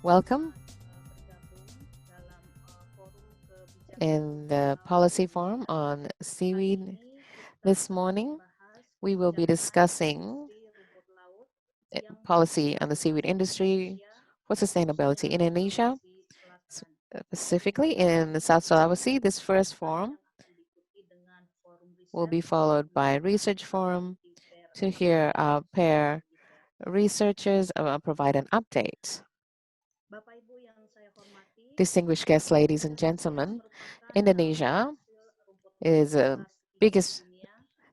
Welcome in the policy forum on seaweed. This morning, we will be discussing policy on the seaweed industry for sustainability in Indonesia, specifically in the South Sulawesi. This first forum will be followed by a research forum to hear our pair researchers provide an update. Distinguished guests, ladies and gentlemen, Indonesia is the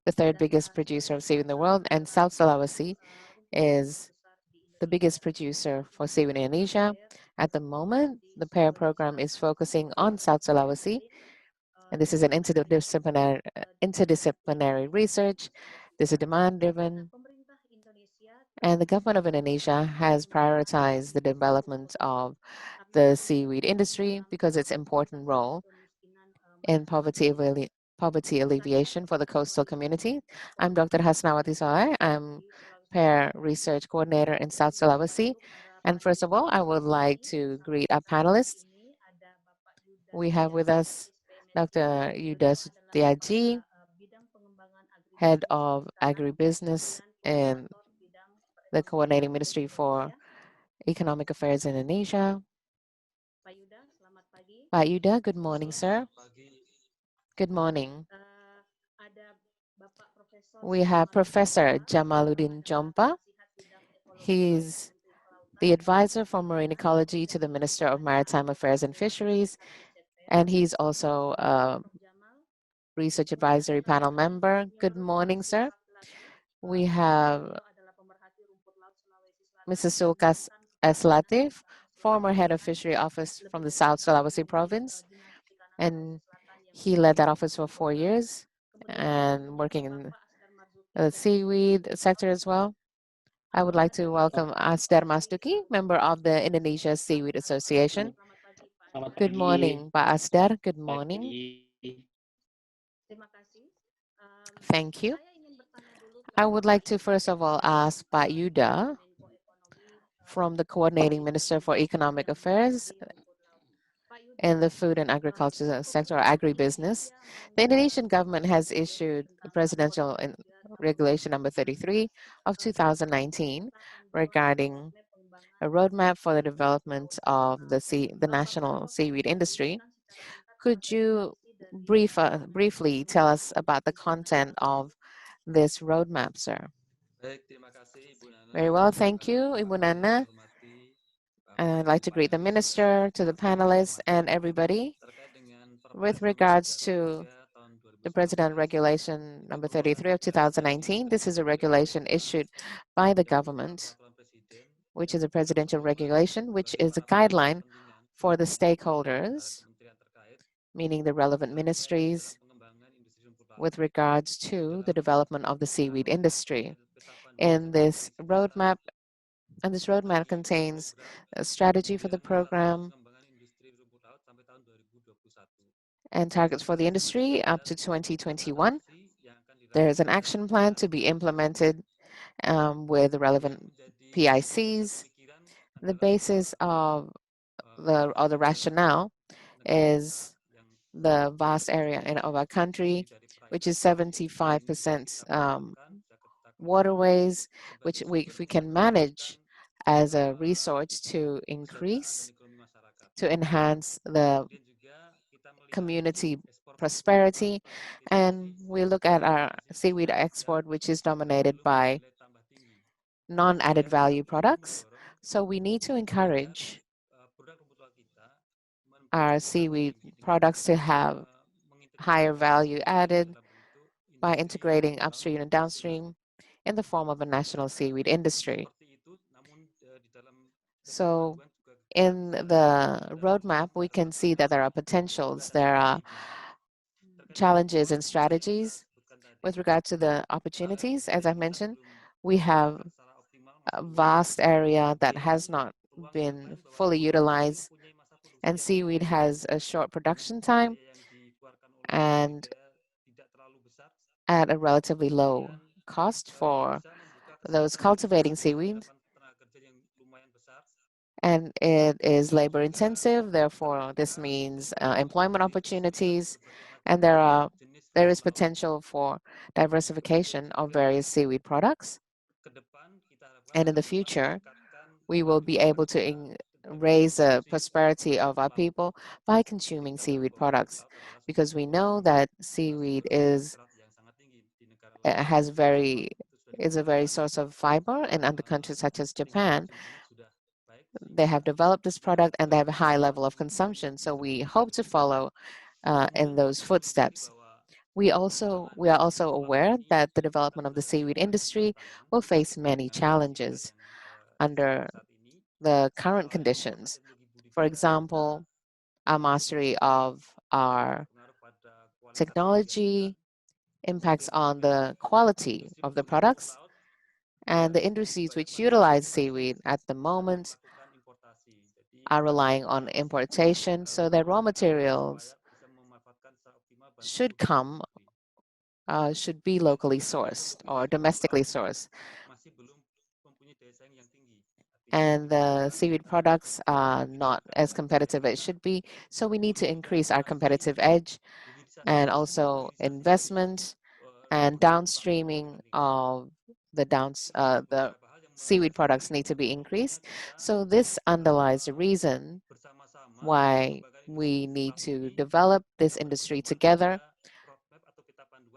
third biggest producer of seaweed in the world, and South Sulawesi is the biggest producer for seaweed in Indonesia. At the moment, the pair program is focusing on South Sulawesi, and this is an interdisciplinary research. This is demand-driven, and the government of Indonesia has prioritized the development of the seaweed industry because its important role in poverty alleviation for the coastal community. I'm Dr. Hasnawati Saleh. I'm Pair Research Coordinator in South Sulawesi. And first of all, I would like to greet our panelists. We have with us Dr. Yuda Sutiaji, Head of Agribusiness in the Coordinating Ministry for Economic Affairs in Indonesia. Pak Yuda, good morning, sir. Good morning. We have Professor Jamaluddin Jompa. He's the advisor for marine ecology to the Minister of Maritime Affairs and Fisheries, and he's also a research advisory panel member. Good morning, sir. We have Mrs. Sulkas S. Latif, former head of fishery office from the South Sulawesi province, and he led that office for 4 years and working in the seaweed sector as well. I would like to welcome Asdar Mastuki, member of the Indonesia Seaweed Association. Selamat Good pagi, morning, Pak Asdar. Good morning. pagi. Thank you. I would like to first of all ask Pak Yuda from the Coordinating Minister for Economic Affairs in the food and agriculture sector or agribusiness. The Indonesian government has issued the presidential regulation number 33 of 2019 regarding a roadmap for the development of the national seaweed industry. Could you briefly tell us about the content of this roadmap, sir? Baik, terima kasih Ibu Nana. Very well, thank you, Ibu Nana. Hormati I'd like to greet the minister, to the panelists, and everybody. terkait dengan With Perpres nomor regards to 33 tahun the President 2019 Regulation yang number 33 merupakan of 2019, this is a regulation issued by the government, peraturan presiden which is yang a presidential regulation, which bagi is a para pemangku guideline kepentingan for the para stakeholders, kementerian terkait meaning the relevant terkait dalam ministries, pengembangan industri rumput laut with regards to the dalam development of the seaweed rancangan industry. ketetapan In this visi roadmap, strategis and this roadmap bagi contains program a strategy for the pembiayaan program program pengembangan industri rumput laut sampai tahun 2021. and targets for the industry up to Ada 2021. aksi yang akan There is an dilakukan action plan to be implemented with the yang relevant menjadi pusat PICs. pemikiran The adalah basis of the luasnya rationale negara kita is yang the vast area sebagian of our country, lebih dari which is perairan. Jadi ini bisa 75% kita pertimbangkan, bisa kita konsiderasi waterways, which sebagai sumber we untuk can meningkatkan manage as a resource to kesejahteraan dan increase, ekonomi masyarakat. to enhance the Kemudian juga kita melihat community ekspor seaweed prosperity. tanpa sertifikasi And we look at our seaweed juga export, which is dominated belum by bernilai tambah tinggi. non-added Sehingga kita value perlu products. mendorong So we need to agar encourage produk rumput laut kita our mempunyai tambah seaweed tinggi dengan products to have higher mengintegrasikan value seaweed added dalam bentuk by industri integrating rumput laut upstream and nasional. downstream in the form of a national seaweed industry. Seperti itu, namun di dalam teknik So panduan juga kita in bisa the melihat roadmap, we can see that there are juga potentials, ada there are strateginya. Terkait dengan challenges and opportunity yang kita strategies. sebutkan tadi, With regard to the opportunities, as I mungkin kita mentioned, belum we have gunakan secara optimal a masa bootnya, vast area that has dan not peluang ke depan been bahwa fully seaweed masih utilized, mempunyai masa produksi and yang seaweed panjang has a short dengan production sumber time daya yang dikeluarkan oleh and budidaya tidak terlalu besar, at a relatively low kemudian cost for bisa membuka those kesempatan cultivating untuk seaweed. penyerapan tenaga kerja yang lumayan besar, and it is labor intensive. Therefore, this means employment opportunities, and there is potential for diversification of various seaweed products. And in the future, we will be able to raise the prosperity of our people by consuming seaweed products, because we know that seaweed has very is a very source of fiber, and other countries such as Japan, they have developed this product and they have a high level of consumption. So we hope to follow in those footsteps. We are also aware that the development of the seaweed industry will face many challenges under the current conditions. For example, our mastery of our technology impacts on the quality of the products, and the industries which utilize seaweed at the moment are relying on importation, so their raw materials should come should be locally sourced or domestically sourced. And the seaweed products are not as competitive as it should be, so we need to increase our competitive edge, and also investment and downstreaming of the seaweed products need to be increased. So this underlies the reason why we need to develop this industry together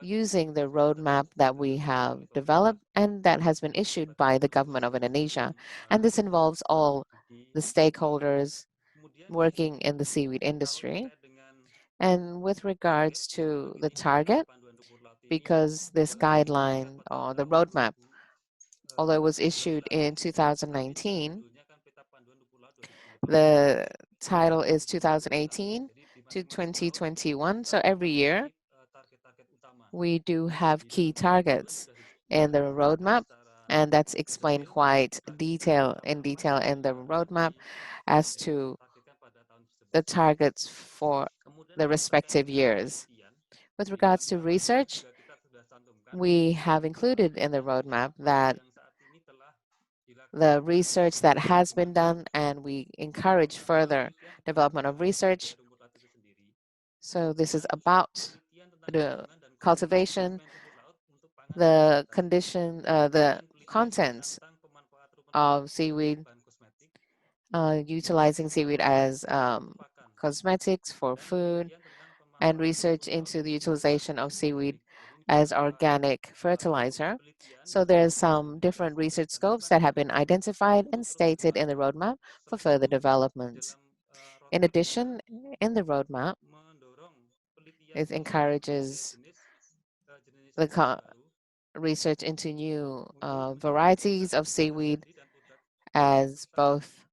using the roadmap that we have developed and that has been issued by the government of Indonesia. And this involves all the stakeholders working in the seaweed industry. And with regards to the target, because this guideline or the roadmap, although it was issued in 2019, the title is 2018 to 2021. So every year we do have key targets in the roadmap, and that's explained quite in detail in the roadmap as to the targets for the respective years. With regards to research, we have included in the roadmap that the research that has been done, and we encourage further development of research. So this is about the cultivation, the the contents of seaweed, utilizing seaweed as cosmetics for food, and research into the utilization of seaweed as organic fertilizer. So there's some different research scopes that have been identified and stated in the roadmap for further development. In addition, in the roadmap, it encourages the research into new varieties of seaweed as both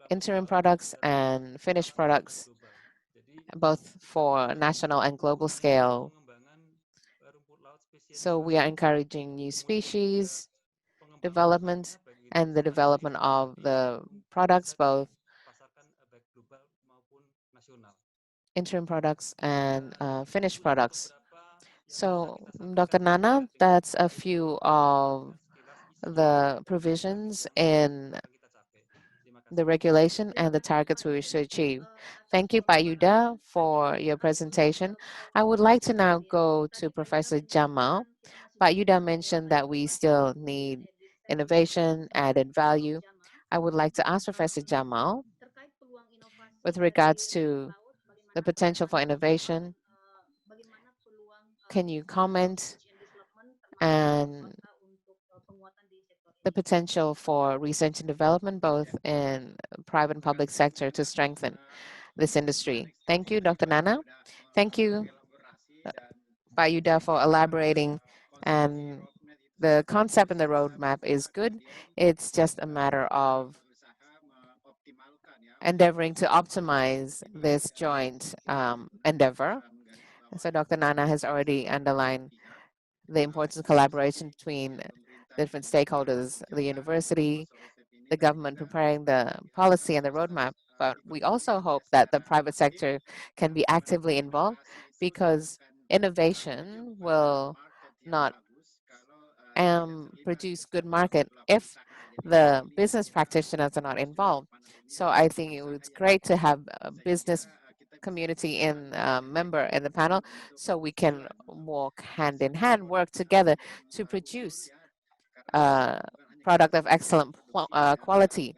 interim products and finished products, both for national and global scale. So we are encouraging new species development and the development of the products, both interim products and finished products. So, Dr. Nana, that's a few of the provisions in the regulation and the targets we wish to achieve. Thank you, Pak Yuda, for your presentation. I would like to now go to Professor Jamal. Pak Yuda mentioned that we still need innovation, added value. I would like to ask Professor Jamal, with regards to the potential for innovation, can you comment and the potential for research and development, both in private and public sector, to strengthen this industry? Thank you, Dr. Nana. Thank you, Pak Yuda, for elaborating. And the concept in the roadmap is good. It's just a matter of endeavoring to optimize this joint endeavor. So Dr. Nana has already underlined the importance of collaboration between different stakeholders, the university, the government preparing the policy and the roadmap. But we also hope that the private sector can be actively involved, because innovation will not produce good market if the business practitioners are not involved. So I think it was great to have a business community in member in the panel, so we can walk hand in hand, work together to produce a product of excellent quality,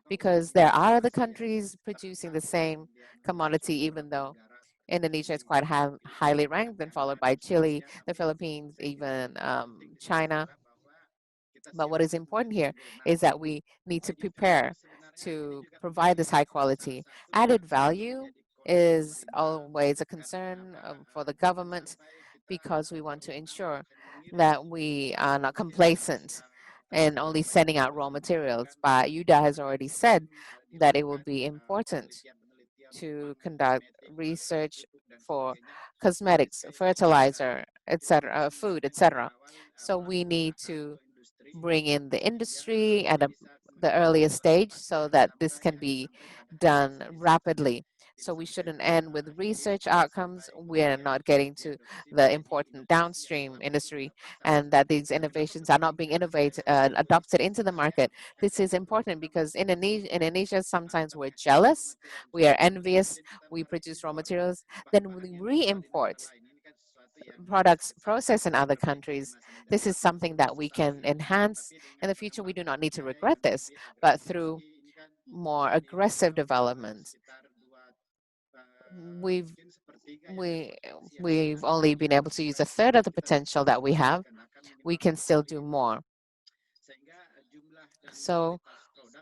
because there are other countries producing the same commodity, even though Indonesia is quite highly ranked, then followed by Chile, the Philippines, even China. But what is important here is that we need to prepare to provide this high quality. Added value is always a concern for the government, because we want to ensure that we are not complacent and only sending out raw materials. But Yuda has already said that it will be important to conduct research for cosmetics, fertilizer, etc., food, etc. So we need to bring in the industry at the earliest stage so that this can be done rapidly. So we shouldn't end with research outcomes. We're not getting to the important downstream industry, and that these innovations are not being adopted into the market. This is important because Indonesia, sometimes we're jealous, we are envious, we produce raw materials, then we re-import products processed in other countries. This is something that we can enhance in the future. We do not need to regret this, but through more aggressive development. We've we we've only been able to use a third of the potential that we have. We can still do more. So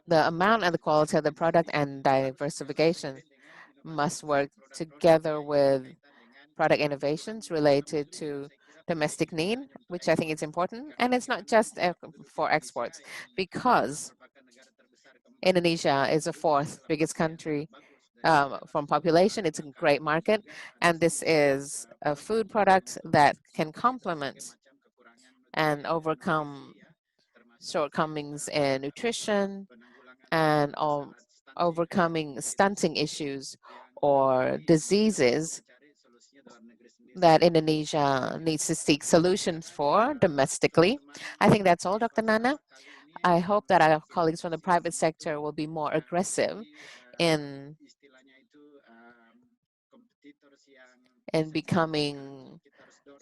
the amount and the quality of the product and diversification must work together with product innovations related to domestic need, which I think is important. And it's not just for exports, because Indonesia is the fourth biggest country from population. It's a great market, and this is a food product that can complement and overcome shortcomings in nutrition and overcoming stunting issues or diseases that Indonesia needs to seek solutions for domestically. I think that's all, Dr. Nana. I hope that our colleagues from the private sector will be more aggressive in becoming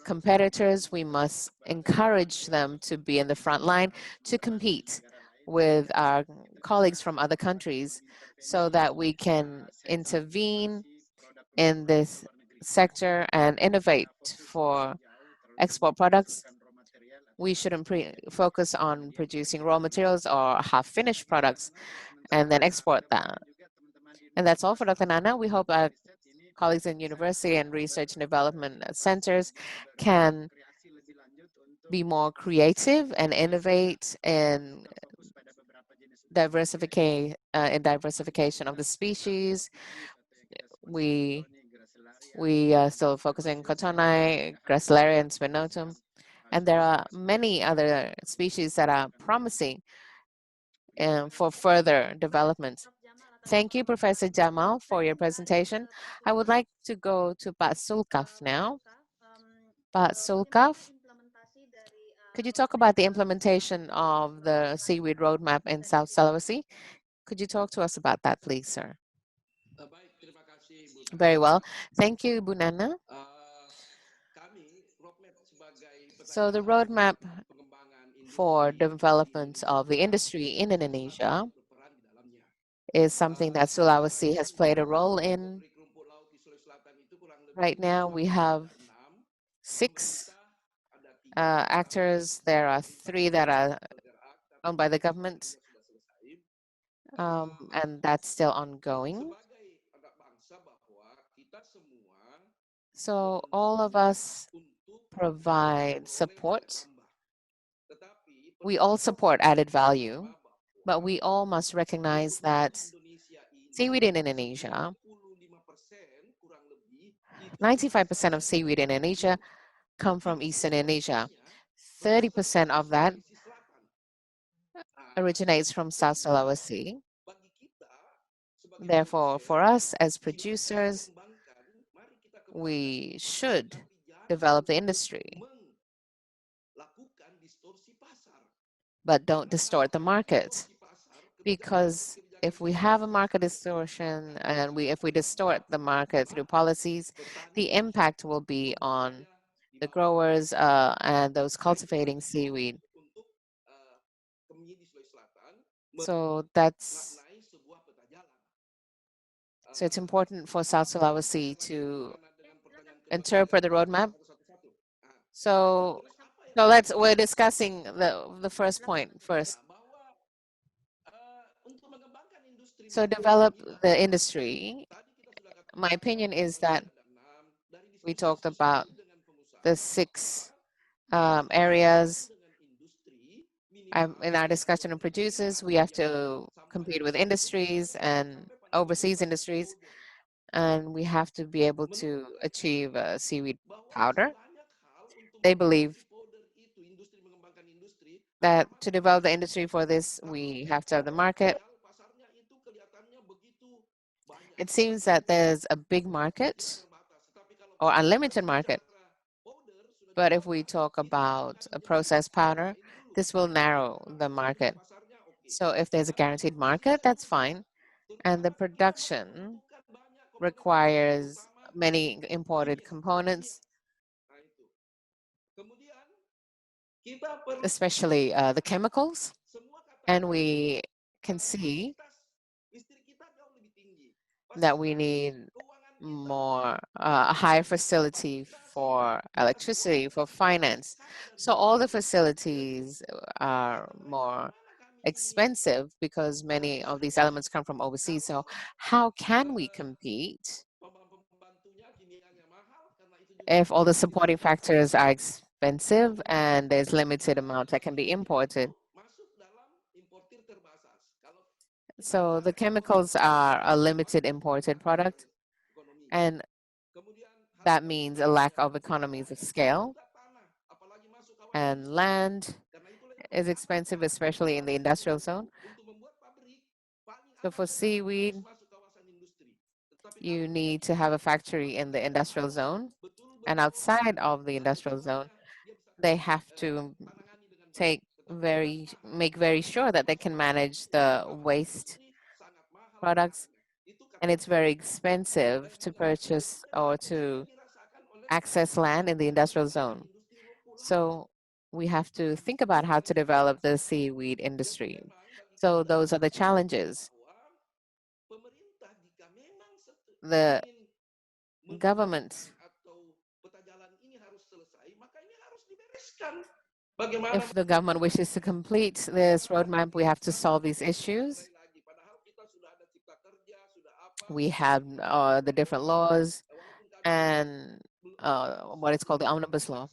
competitors. We must encourage them to be in the front line to compete with our colleagues from other countries, so that we can intervene in this sector and innovate for export products. We shouldn't focus on producing raw materials or half-finished products and then export that. And that's all for Dr. Nana. We hope our colleagues in university and research and development centers can be more creative and innovate in diversification of the species. We are still focusing on Cotonae, Gracilaria, and Spinotum. And there are many other species that are promising for further development. Thank you, Professor Jamal, for your presentation. I would like to go to Pak Sulkaf now. Pak Sulkaf, could you talk about the implementation of the seaweed roadmap in South Sulawesi? Could you talk to us about that, please, sir? Very well. Thank you, Bu Nana. So the roadmap for development of the industry in Indonesia is something that Sulawesi has played a role in. Right now, we have 6 actors. There are 3 that are owned by the government, and that's still ongoing. So all of us provide support. We all support added value, but we all must recognize that seaweed in Indonesia, 95% of seaweed in Indonesia come from Eastern Indonesia. 30% of that originates from South Sulawesi. Therefore, for us as producers, we should develop the industry. but don't distort the market. Because if we have a market distortion and if we distort the market through policies, the impact will be on the growers and those cultivating seaweed. So that's so it's important for South Sulawesi to interpret the roadmap. So we're discussing the first point first. So develop the industry. My opinion is that we talked about the six areas. In our discussion of producers, we have to compete with industries and overseas industries, and we have to be able to achieve seaweed powder. They believe that to develop the industry for this, we have to have the market. It seems that there's a big market or unlimited market. But if we talk about a processed powder, this will narrow the market. So if there's a guaranteed market, that's fine. And the production requires many imported components, especially the chemicals. And we can see that we need more a higher facility for electricity, for finance. So all the facilities are more expensive because many of these elements come from overseas. So how can we compete if all the supporting factors are expensive and there's limited amount that can be imported? So the chemicals are a limited imported product, and that means a lack of economies of scale. And land is expensive, especially in the industrial zone. So for seaweed, you need to have a factory in the industrial zone. And outside of the industrial zone, they have to make very sure that they can manage the waste products. And it's very expensive to purchase or to access land in the industrial zone. So we have to think about how to develop the seaweed industry. So those are the challenges. The government, if the government wishes to complete this roadmap, we have to solve these issues. We have the different laws and what is called the omnibus law.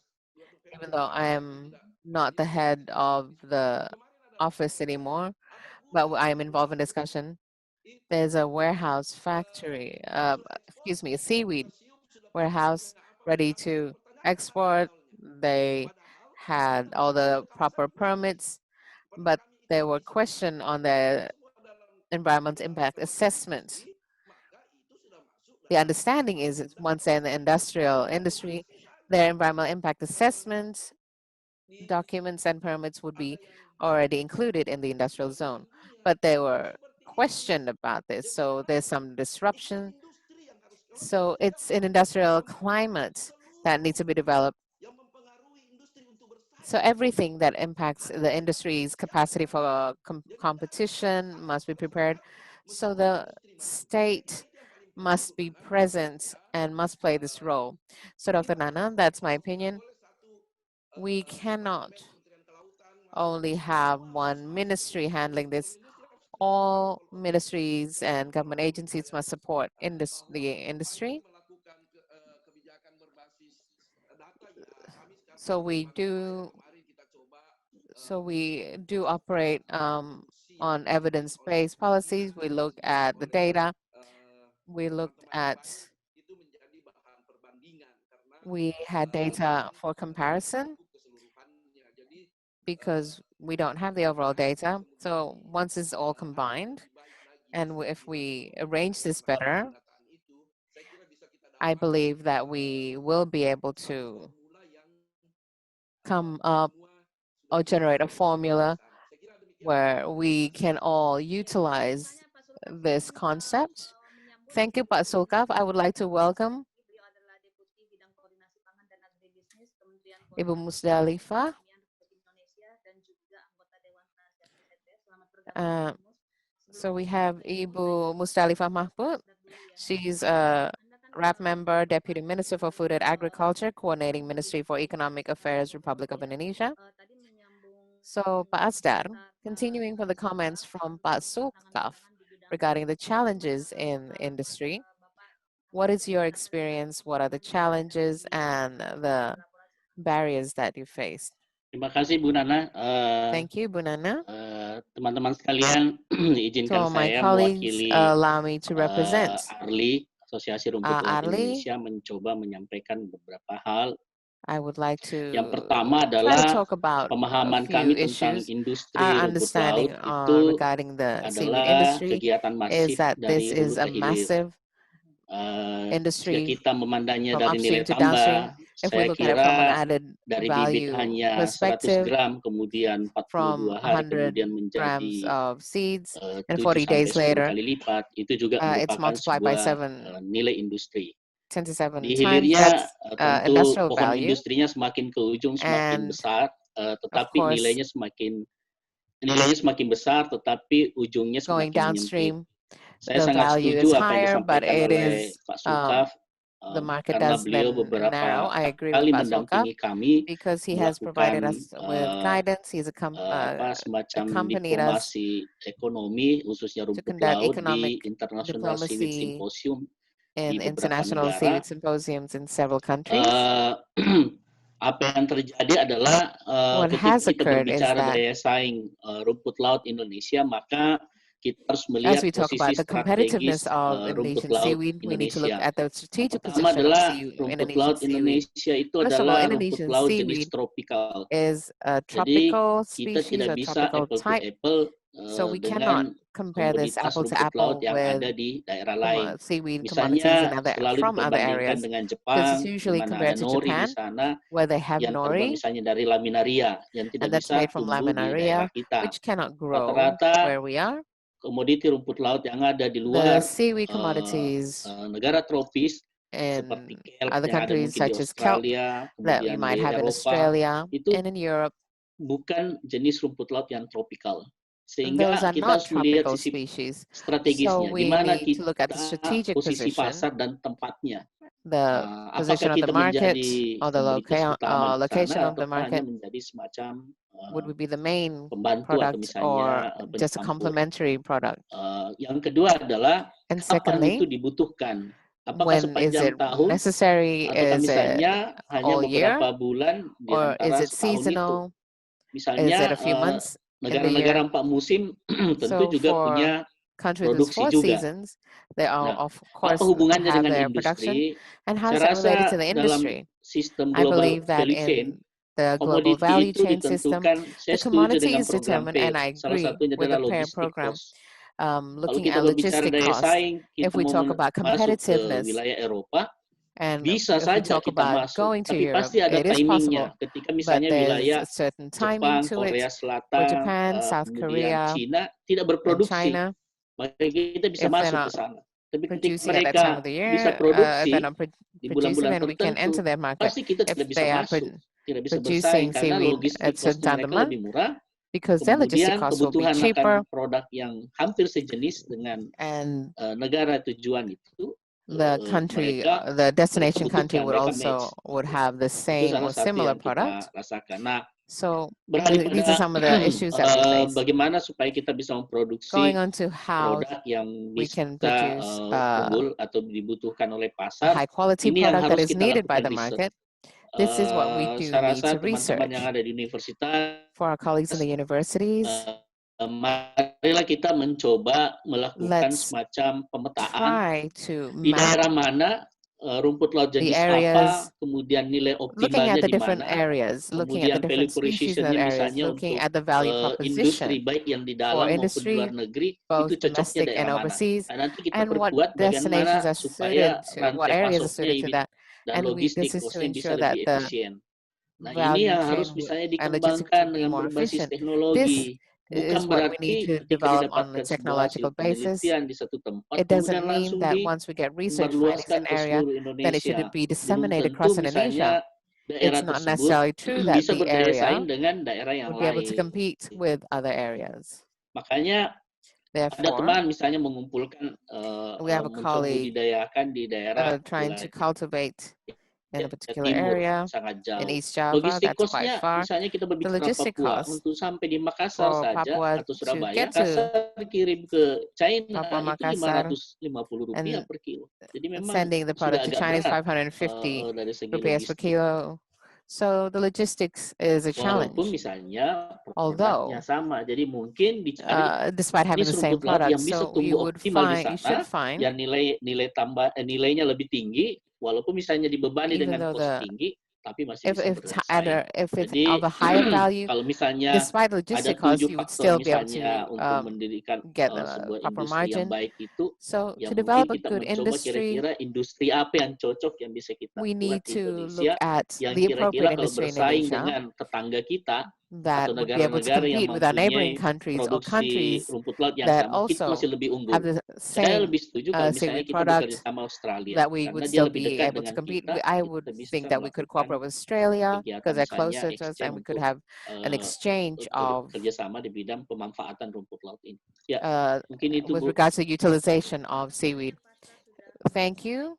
Even though I am not the head of the office anymore, but I am involved in discussion. There's a warehouse factory, excuse me, a seaweed warehouse ready to export. They had all the proper permits, but there were questions on the environmental impact assessment. The understanding is once they're in the industrial industry, their environmental impact assessments, documents and permits would be already included in the industrial zone. But there were questioned about this, so there's some disruption. So it's an industrial climate that needs to be developed. So everything that impacts the industry's capacity for competition must be prepared. So the state must be present and must play this role. So Dr. Nana, that's my opinion. We cannot only have one ministry handling this. All ministries and government agencies must support the industry. So we do operate on evidence-based policies. We look at the data. We had data for comparison because we don't have the overall data. So once it's all combined, and if we arrange this better, I believe that we will be able to come up or generate a formula where we can all utilize this concept. Thank you, Pak Sulkaf. I would like to welcome Ibu Musdalifah. So we have Ibu Musdalifah Mahmud. She's a RAP member, Deputy Minister for Food and Agriculture, Coordinating Ministry for Economic Affairs, Republic of Indonesia. So, Pak Asdar, continuing from the comments from Pak Sulkaf regarding the challenges in industry, what is your experience? What are the challenges and the barriers that you face? Terima kasih Bu Nana. Thank you, Bu Nana. Teman-teman sekalian, To izinkan all my saya colleagues, mewakili allow me to represent ARLI, Asosiasi Rumput Laut ARLI. Indonesia, mencoba menyampaikan beberapa hal. I would like Yang to pertama try to adalah talk about a pemahaman few kami tentang issues. industri Our rumput laut understanding itu regarding the seaweed adalah industry kegiatan is masif that this dari is hulu a ke hilir. massive Jika industry kita memandangnya from dari nilai upstream to downstream. tambah, If we saya look at it from an kira added dari bibit value hanya 100 perspective, gram, kemudian 42 from hari 100 kemudian grams menjadi of seeds and 7 40 sampai days 10 later, kali lipat, itu juga it's merupakan multiplied by sebuah 7, nilai industri. 10 to 7 Di times. hilirnya That's tentu industrial pohon value. industrinya semakin ke ujung semakin And besar, of tetapi course, nilainya semakin besar, tetapi ujungnya going semakin menyempit. downstream, Saya the sangat value setuju is apa yang higher, but disampaikan it oleh is Pak Sulkaf, the market karena does beliau then narrow. beberapa I agree with kali Pak Sulkaf mendampingi kami because he has provided melakukan us with guidance. He's semacam accompanied us diplomasi ekonomi khususnya to rumput conduct laut economic di International Seaweed diplomacy Symposium di in beberapa international negara. seaweed symposiums in several countries. Apa yang terjadi adalah What ketika has kita occurred is berbicara that daya saing rumput laut Indonesia, maka kita harus as melihat we talk posisi about the competitiveness strategis of rumput Indonesian laut seaweed, we need to look Indonesia. at the Yang strategic pertama position of adalah rumput Indonesian laut seaweed. Indonesia itu First of all, adalah rumput Indonesian laut jenis seaweed tropikal. is a Jadi tropical kita species tidak or bisa tropical apple to type, apple so we cannot dengan compare this komoditas apple to rumput laut apple yang with ada di daerah lain. seaweed commodities in Misalnya selalu from other diperbandingkan areas, dengan because it's Jepang, di usually mana ada compared to nori di Japan, sana where they have yang terbang nori, misalnya dari laminaria yang and tidak that's bisa made from tumbuh di daerah laminaria, kita. which cannot grow Rata-rata where we are. komoditi rumput laut yang ada di The luar seaweed commodities negara tropis seperti in kelp other yang ada countries, mungkin di such as kelp, Australia, that you kemudian might di have in Eropa, Australia itu and in Europe, bukan jenis rumput laut yang tropikal. those Sehingga are kita not harus melihat tropical sisi species. So strategisnya, di we mana need to look at the kita strategic posisi position, pasar dan tempatnya. the Apakah position of the kita market menjadi or the komoditas utama di location sana of the ataukah hanya market. menjadi semacam Would we be the main pembantu atau product or misalnya just a pencampur. complementary product? Yang kedua adalah And kapan itu secondly, dibutuhkan? Apakah when is sepanjang it tahun necessary? ataukah Is it misalnya hanya all year beberapa bulan di or is antara it setahun itu? seasonal? Is it Misalnya a few months in the negara-negara year? 4 musim tentu So juga for punya countries with produksi 4 juga. seasons, they are Nah, of apa course hubungannya have dengan their production. industri? And how is Saya that related to rasa the dalam industry? sistem I global believe that value chain, in the global komoditi value itu chain system, ditentukan, saya the setuju commodity dengan is program determined, and PAIR. I Salah agree satunya with the adalah PAIR logistic program, cost. Kalau looking kita at berbicara logistic daya costs. saing, If kita we mau talk about masuk ke competitiveness, wilayah Eropa, and bisa if we saja talk kita about masuk, going to tapi Europe, pasti ada it is timingnya. possible, Ketika but misalnya there's wilayah a certain timing Jepang, to it. Korea For Selatan, Japan, South kemudian Korea, Cina tidak and berproduksi, China, maka kita bisa if they're masuk ke not sana. Tapi ketika producing at that time of mereka the bisa year, if they're produksi not di producing, bulan-bulan then we can enter tertentu, their market. pasti kita If tidak bisa they are masuk, tidak bisa bersaing producing karena seaweed at logistik certain costnya time of the mereka month, lebih murah. because their logistic Kemudian costs will be kebutuhan cheaper, akan produk yang hampir sejenis dengan and negara tujuan itu, the country, mereka the destination country butuhkan, would mereka also match. would have the Itu same or salah satu similar yang kita product. rasakan. Nah, So beralih these are pada some of the issues that we face. bagaimana supaya kita bisa Going memproduksi on to how produk yang we bisa can produce unggul atau dibutuhkan oleh a pasar, high quality ini yang product that harus is kita needed by lakukan the riset. market. This is what we do Saya need rasa to teman-teman yang research. ada di universitas, For our colleagues in the universities, marilah kita mencoba melakukan let's semacam pemetaan try to di map daerah mana rumput laut the jenis areas, apa, kemudian nilai looking at optimalnya the di different mana, areas, looking at the kemudian value different species in that proposition-nya areas, misalnya looking untuk at the value industri proposition baik yang di for dalam maupun di luar industry, negeri itu both cocoknya domestic and daerah mana. overseas, Nah, nanti kita and what perkuat destinations bagaimana are suited supaya to, what rantai areas are pasoknya suited to that. dan And this logistik is to cost-nya bisa ensure that lebih the efisien. Nah, ini value yang chain harus misalnya and logistics dikembangkan would be dengan more berbasis efficient. This teknologi. bukan what we need berarti to ketika develop on a didapatkan sebuah hasil technological basis. penelitian di satu tempat, It doesn't kemudian mean langsung that once we get research findings in diberluaskan an ke area, seluruh then it should Indonesia. be Belum disseminated tentu across Indonesia. misalnya daerah It's not tersebut necessarily true that bisa the berdaya area saing dengan daerah yang would be able to lain. compete with other areas. Makanya ada Therefore, teman misalnya mengumpulkan we have a colleague membudidayakan di daerah trying to cultivate in a particular timur, area sangat in jauh. East Java, Logistik that's quite cost-nya, far. misalnya kita The berbicara logistic Papua, cost untuk sampai di Makassar for saja Papua atau to Surabaya, get to kasar dikirim ke Papua China itu Makassar Rp550 and per kilo. Jadi memang sending the sudah product to agak China is berat 550 dari segi rupees per logistik. kilo. So the logistics is a Walaupun challenge. misalnya Although, produknya sama, jadi mungkin dicari despite having the jenis same rumput laut yang product, bisa so you tumbuh would optimal di find, you should sana, find, yang nilainya lebih tinggi, walaupun misalnya dibebani even dengan though cost tinggi, tapi masih if bisa if berdaya saing. if it's Jadi of a higher value, kalau misalnya despite ada logistic 7 costs, you would faktor still be able misalnya to untuk mendirikan get the sebuah proper industri yang margin. baik itu, So ya to mungkin develop a kita good mencoba industry, kira-kira industri apa yang cocok yang bisa kita we buat need di to look Indonesia, at yang the appropriate kira-kira kalau industry in bersaing Indonesia dengan tetangga kita that atau would be able to negara-negara yang compete with our neighboring mempunyai countries or produksi countries rumput laut yang that sama, kita also masih lebih have unggul. the Saya same lebih setuju kalau misalnya seaweed kita bekerja product sama Australia, that we karena would dia still lebih be dekat able to dengan compete. kita, I would kita bisa think that we could cooperate melakukan with Australia kegiatan because they're misalnya closer to us and we exchange could untuk have an exchange of kerjasama di bidang pemanfaatan rumput laut ini. Ya, uh, mungkin itu with Bu. regards to utilization of seaweed. Thank you,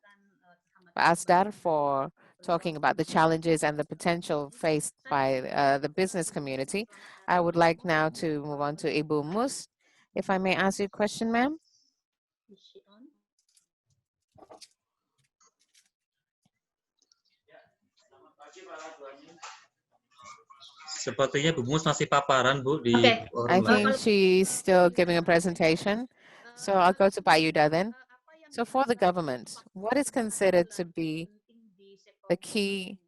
Asdar, for talking about the challenges and the potential faced by the business community. I would like now to move on to Ibu Mus. If I may ask you a question, ma'am. Sepertinya Bu Mus masih paparan, Bu, di forum I lain. think she's still giving a presentation. So I'll go to Pak Yuda then. So for the government, what is considered to be the key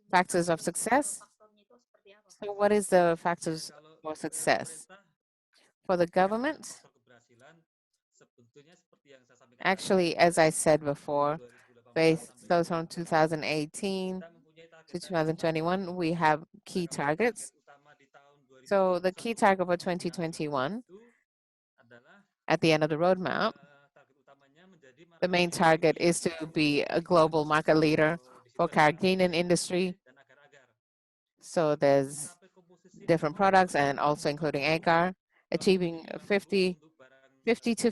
factors of success? So what is the factors for success? For the government, actually, as I said before, based on 2018 to 2021, we have key targets. So the key target for 2021, at the end of the roadmap, the main target is to be a global market leader for Caribbean industry. So there's different products and also including agar, achieving 50 to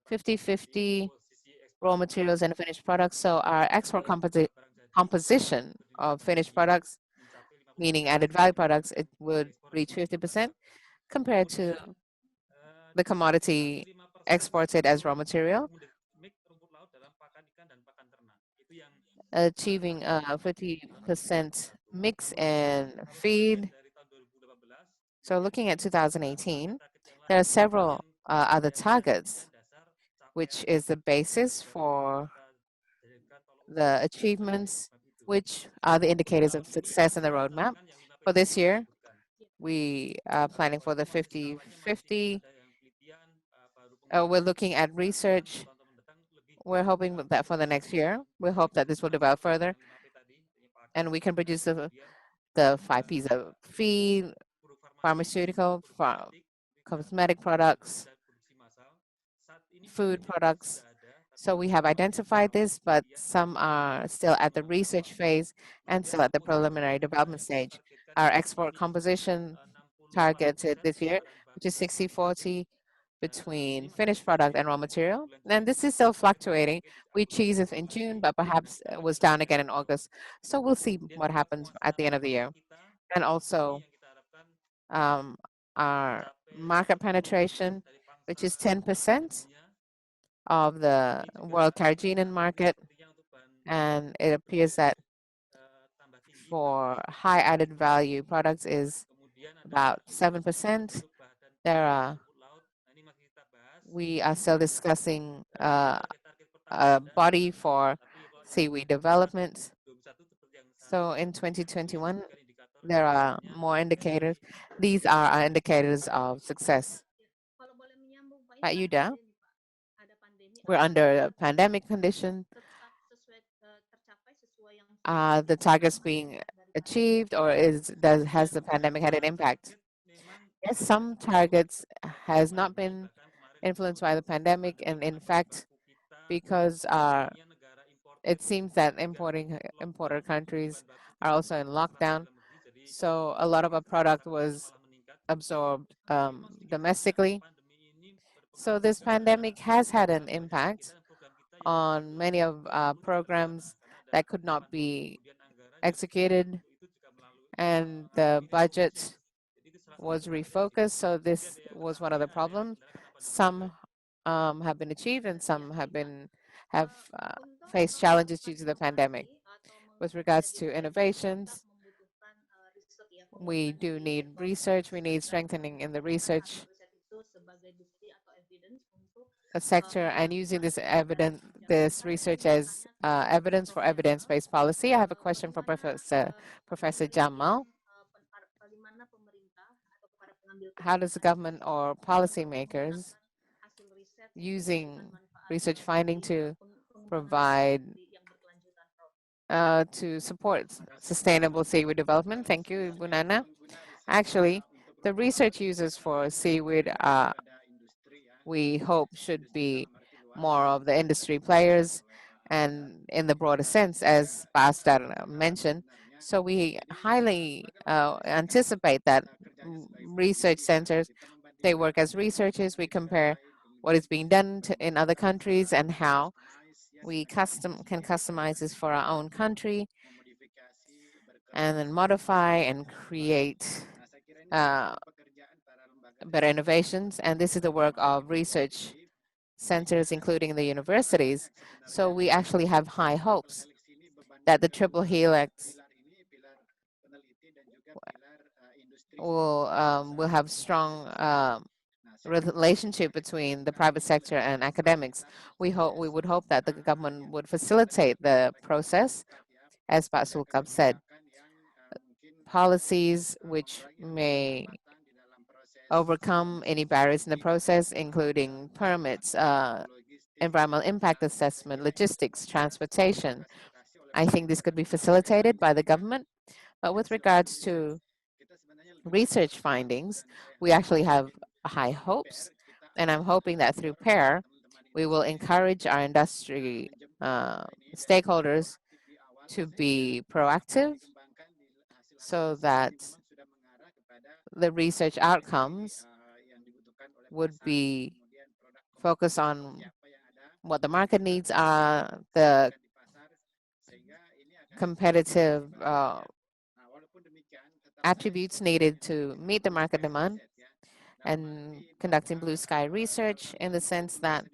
50 raw materials and finished products. So our export composition of finished products, meaning added value products, it would reach 50% compared to the commodity exported as raw material, achieving a 50% mix in feed. So looking at 2018, there are several other targets, which is the basis for the achievements, which are the indicators of success in the roadmap. For this year, we are planning for the 50-50. We're looking at research. We're hoping that for the next year, we hope that this will develop further and we can produce the 5 Ps of feed, pharmaceutical, cosmetic products, food products. So we have identified this, but some are still at the research phase and still at the preliminary development stage. Our export composition targeted this year, which is 60-40 between finished product and raw material. And this is still fluctuating. We achieved it in June, but perhaps it was down again in August. So we'll see what happens at the end of the year. And also our market penetration, which is 10% of the world Caribbean market. And it appears that for high added value products is about 7%. We are still discussing a body for seaweed development. So in 2021, there are more indicators. These are our indicators of success. At UDA, we're under a pandemic condition. The targets being achieved, or has the pandemic had an impact? Yes, some targets has not been influenced by the pandemic, and in fact, because it seems that importer countries are also in lockdown, so a lot of our product was absorbed domestically. So this pandemic has had an impact on many of our programs that could not be executed, and the budget was refocused. So this was one of the problems. Some have been achieved, and some have faced challenges due to the pandemic. With regards to innovations, we do need research. We need strengthening in the research sector and using this research as evidence for evidence-based policy. I have a question for Professor Jamal. How does the government or policymakers using research finding to provide to support sustainable seaweed development? Thank you, Bunana. Actually, the research uses for seaweed, we hope should be more of the industry players and in the broader sense, as Pastor mentioned. So we highly anticipate that research centers, they work as researchers. We compare what is being done in other countries and how we can customize this for our own country and then modify and create better innovations. And this is the work of research centers, including the universities. So we actually have high hopes that the triple helix will have strong relationship between the private sector and academics. We would hope that the government would facilitate the process, as Pak Sulkam said, policies which may overcome any barriers in the process, including permits, environmental impact assessment, logistics, transportation. I think this could be facilitated by the government. But with regards to research findings, we actually have high hopes. And I'm hoping that through PAIR, we will encourage our industry stakeholders to be proactive so that the research outcomes would be focused on what the market needs are, the competitive attributes needed to meet the market demand, and conducting blue sky research in the sense that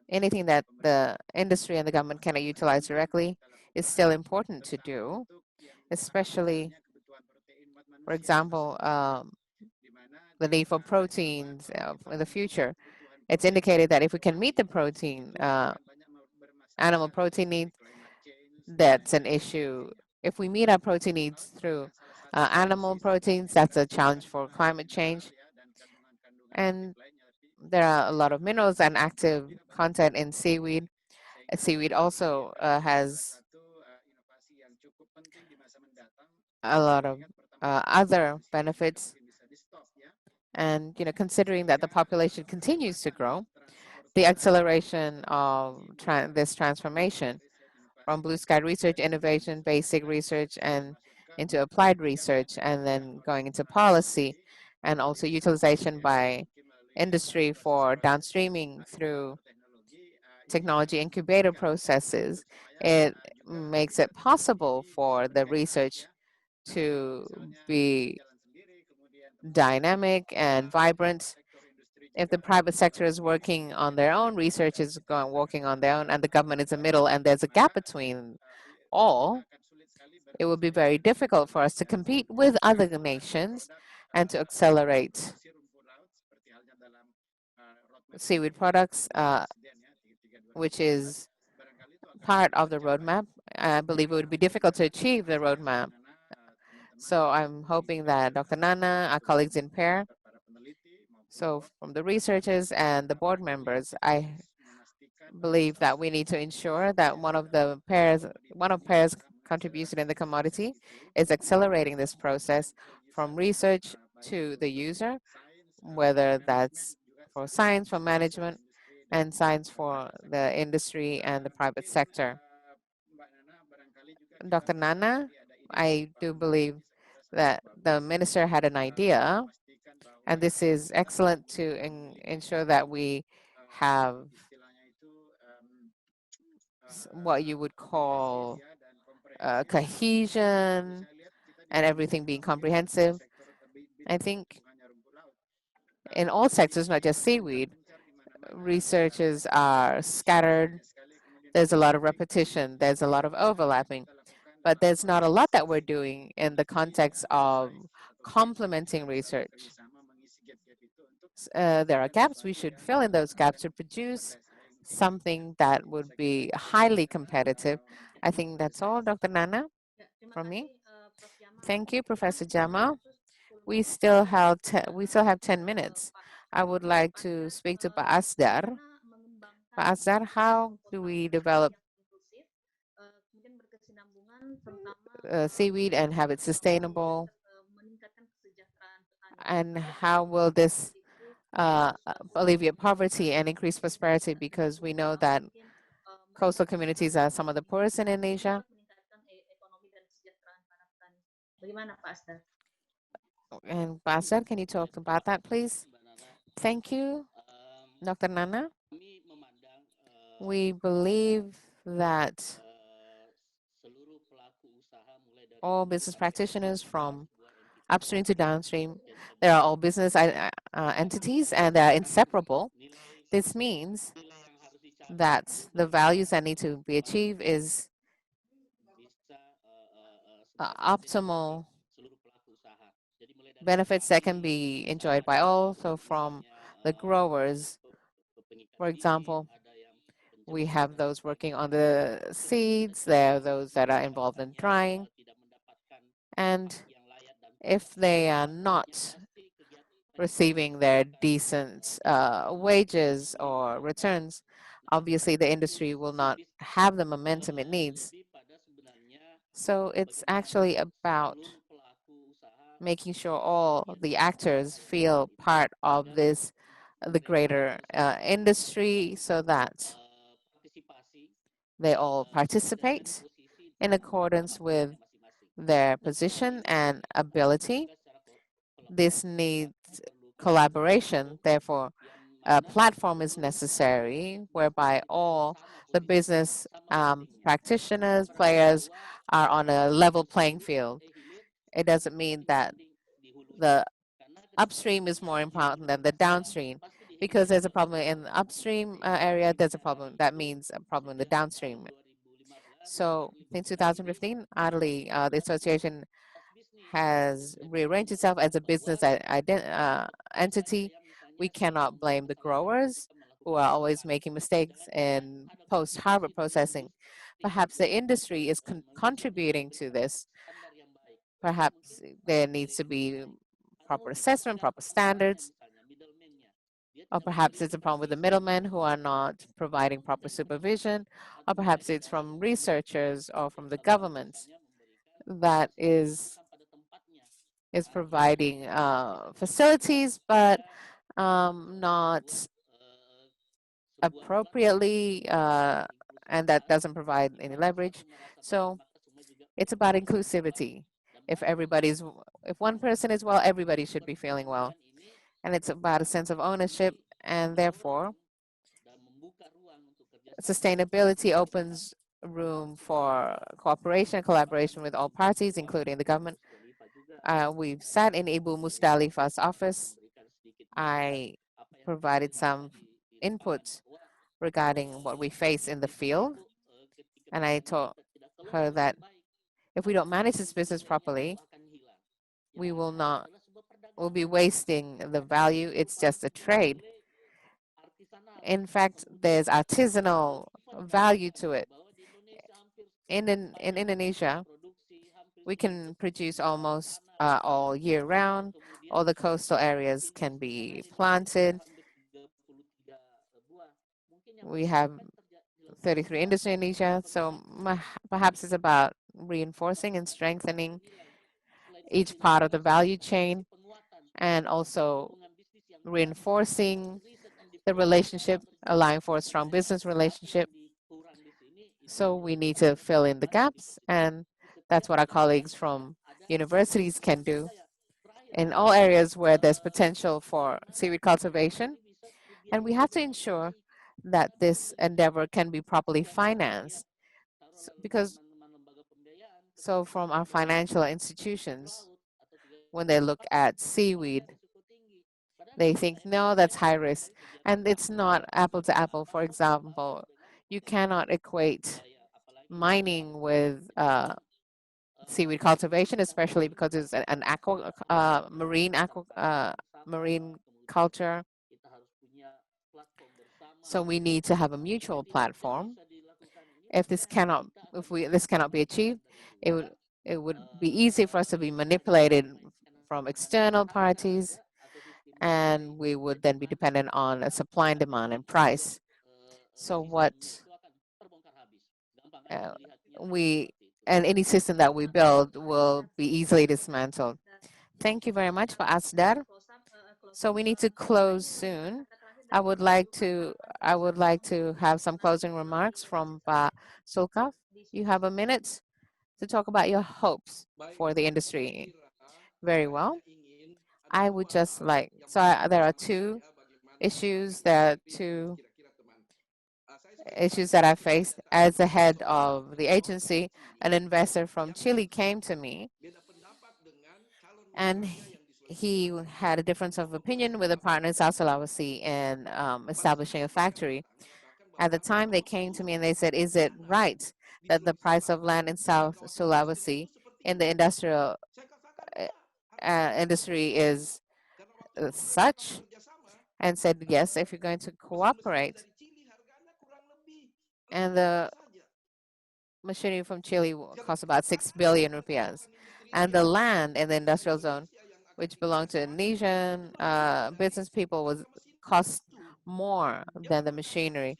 anything that the industry and the government cannot utilize directly is still important to do, especially, for example, the need for proteins in the future. It's indicated that if we can meet the protein, animal protein needs, that's an issue. If we meet our protein needs through animal proteins, that's a challenge for climate change. And there are a lot of minerals and active content in seaweed. Seaweed also has a lot of other benefits. And considering that the population continues to grow, the acceleration of this transformation from blue sky research, innovation, basic research, and into applied research, and then going into policy, and also utilization by industry for downstreaming through technology incubator processes, it makes it possible for the research to be dynamic and vibrant. If the private sector is working on their own, research is working on their own, and the government is the middle, and there's a gap between all, it would be very difficult for us to compete with other nations and to accelerate seaweed products, which is part of the roadmap. I believe it would be difficult to achieve the roadmap. So I'm hoping that Dr. Nana, our colleagues in PAIR, so from the researchers and the board members, I believe that we need to ensure that one of PAIR's contribution in the commodity is accelerating this process from research to the user, whether that's for science, for management, and science for the industry and the private sector. Dr. Nana, I do believe that the minister had an idea, and this is excellent to ensure that we have what you would call cohesion and everything being comprehensive. I think in all sectors, not just seaweed, researchers are scattered. There's a lot of repetition. There's a lot of overlapping. But there's not a lot that we're doing in the context of complementing research. There are gaps. We should fill in those gaps to produce something that would be highly competitive. I think that's all, Dr. Nana, from me. Thank you, Professor Jamal. We still have 10 minutes. I would like to speak to Pak Asdar. Pak Asdar, how do we develop seaweed and have it sustainable? And how will this alleviate poverty and increase prosperity? Because we know that coastal communities are some of the poorest in Indonesia. And Pastor, can you talk about that, please? Thank you, Dr. Nana. We believe that all business practitioners from upstream to downstream, they are all business entities and they are inseparable. This means that the values that need to be achieved is optimal benefits that can be enjoyed by all. So from the growers, for example, we have those working on the seeds, there are those that are involved in drying. And if they are not receiving their decent wages or returns, obviously the industry will not have the momentum it needs. So it's actually about making sure all the actors feel part of this, the greater industry, so that they all participate in accordance with their position and ability. This needs collaboration. Therefore, a platform is necessary whereby all the business practitioners, players are on a level playing field. It doesn't mean that the upstream is more important than the downstream, because there's a problem in the upstream area, there's a problem, that means a problem in the downstream. So in 2015, Adley, the association has rearranged itself as a business entity. We cannot blame the growers who are always making mistakes in post-harvest processing. Perhaps the industry is contributing to this. Perhaps there needs to be proper assessment, proper standards, or perhaps it's a problem with the middlemen who are not providing proper supervision, or perhaps it's from researchers or from the government that is providing facilities, but not appropriately, and that doesn't provide any leverage. So it's about inclusivity. If one person is well, everybody should be feeling well. And it's about a sense of ownership, and therefore sustainability opens room for cooperation and collaboration with all parties, including the government. We've sat in Ibu Musdalifa's office. I provided some input regarding what we face in the field, and I told her that if we don't manage this business properly, we'll be wasting the value. It's just a trade. In fact, there's artisanal value to it. In Indonesia, we can produce almost all year round. All the coastal areas can be planted. We have 33 industry in Indonesia, so perhaps it's about reinforcing and strengthening each part of the value chain. and also reinforcing the relationship, allowing for a strong business relationship. So we need to fill in the gaps, and that's what our colleagues from universities can do in all areas where there's potential for seaweed cultivation. And we have to ensure that this endeavor can be properly financed. Because so from our financial institutions, when they look at seaweed, they think, no, that's high risk. And it's not apple to apple. For example, you cannot equate mining with seaweed cultivation, especially because it's an marine culture. So we need to have a mutual platform. If this cannot be achieved, it would be easy for us to be manipulated from external parties, and we would then be dependent on a supply and demand and price. So what and any system that we build will be easily dismantled. Thank you very much for Asdar. So we need to close soon. I would like to have some closing remarks from Sulkaf. You have a minute to talk about your hopes for the industry. Very well. I would just like, so there are two issues. There are two issues that I faced as the head of the agency. An investor from Chile came to me, and he had a difference of opinion with a partner in South Sulawesi in establishing a factory. At the time, they came to me and they said, is it right that the price of land in South Sulawesi in the industrial industry is such? And said, yes, if you're going to cooperate. And the machinery from Chile cost about 6 billion rupiahs. And the land in the industrial zone, which belonged to Indonesian business people, was cost more than the machinery.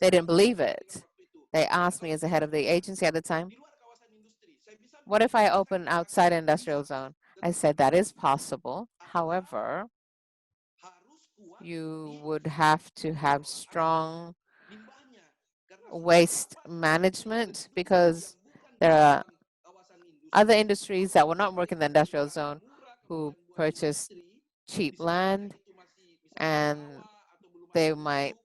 They didn't believe it. They asked me as the head of the agency at the time, what if I open outside industrial zone? I said, that is possible. However, you would have to have strong waste management, because there are other industries that will not work in the industrial zone who purchase cheap land, and they might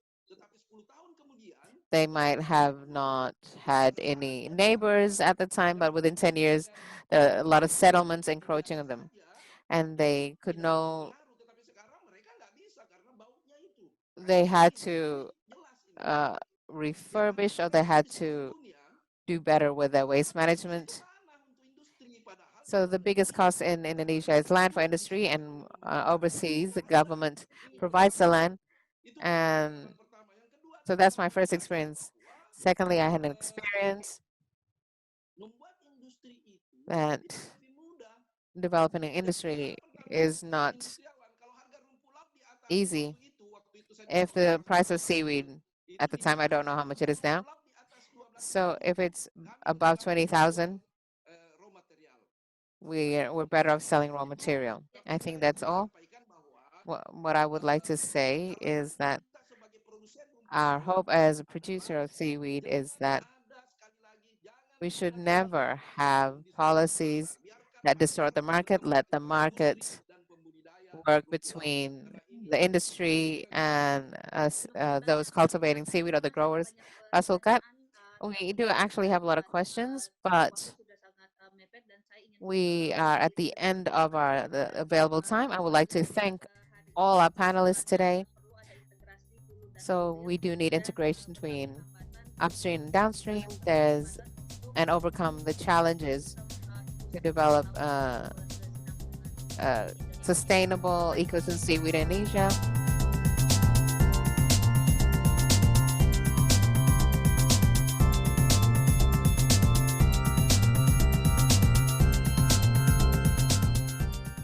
have not had any neighbors at the time, but within 10 years, there are a lot of settlements encroaching on them. And they could know they had to refurbish, or they had to do better with their waste management. So the biggest cost in Indonesia is land for industry, and overseas, the government provides the land. And so that's my first experience. Secondly, I had an experience that developing an industry is not easy. If the price of seaweed at the time, I don't know how much it is now. So if it's above 20,000, we're better off selling raw material. I think that's all. What I would like to say is that our hope as a producer of seaweed is that we should never have policies that distort the market. Let the market work between the industry and those cultivating seaweed or the growers. Pasulkat, we do actually have a lot of questions, but we are at the end of the available time. I would like to thank all our panelists today. So we do need integration between upstream and downstream. And overcome the challenges to develop sustainable ecosystem seaweed in Indonesia.